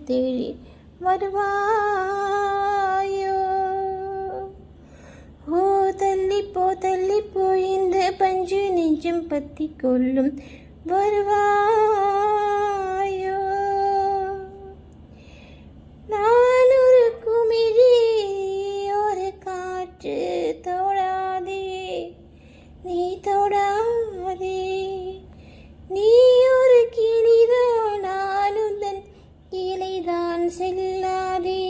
தேடி வருவாயோ? ஓ தள்ளி போ இந்த பஞ்சு நெஞ்சம் பத்தி கொள்ளும் வருவாயோ? நான் ஒரு குமிழி, ஒரு காற்று, தொடாதே நீ தொடாதே. நீ ஒரு கிளிதான், நானுந்தன் கிளைதான், செல்லாதே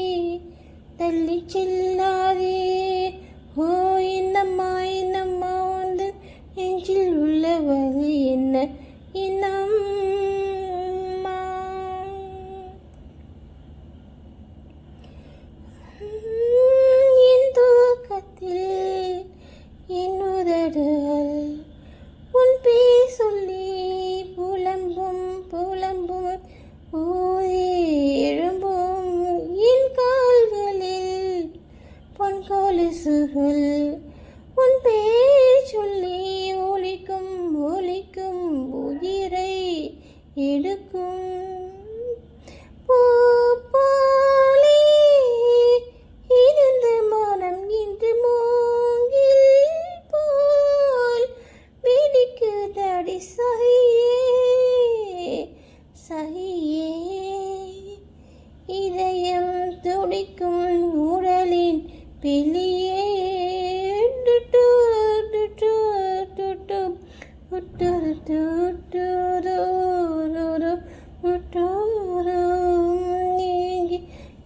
தள்ளி செல்லாதே. ஓ என்னம்மா உந்தன் நெஞ்சில் உள்ள வலி என்ன என்னம்மா? என் தூக்கத்தில் என் உதடுகள் உன் பேர் சொல்லி புலம்பும் ஊரே எழும்பும். என் கால்களில் பொன் கொலுசுகள் உன் பேர் சொல்லி ஒலிக்கும் உயிரை எடுக்கும். போலே இருந்த மனம் இன்று மூங்கில் போல் வெடிக்குதடி சகியே. இதயம் துடிக்கும் உடலின் வெளியே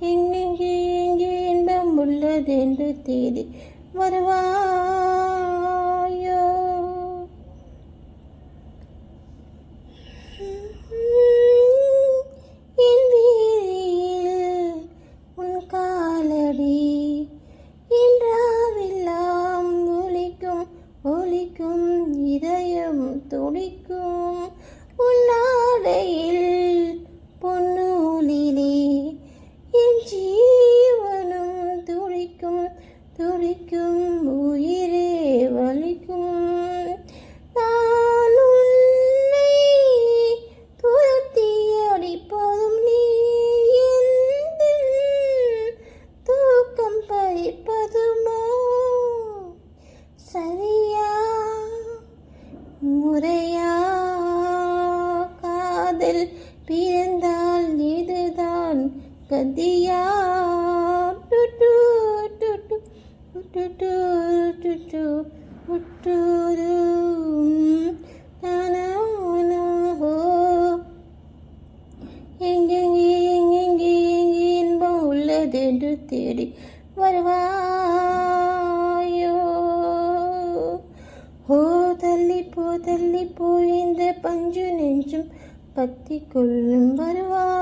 எங்கே இன்பம் உள்ளதென்று தேடி வருவாயோ? என் வீதியில் உன் காலடி என்றாவெல்லாம் ஒலிக்கும் இதயம் துடிக்கும். உன் ஆடையில் பொன்னூலிலே என் ஜீவனும் துடிக்கும் உயிரே வலிக்கும். நான் உன்னை துரத்தி அடிப்பதும் நீ எந்தன் தூக்கம் பறிப்பதுமோ? சரியா முறையா காதல் பிறந்தால் இதுதான் கதியா? எங்கே இன்பம் உள்ளதென்று தேடி வருவாயோ? ஓ தள்ளி போ இந்த பஞ்சு நெஞ்சும் பத்தி கொள்ளும் வருவாயோ?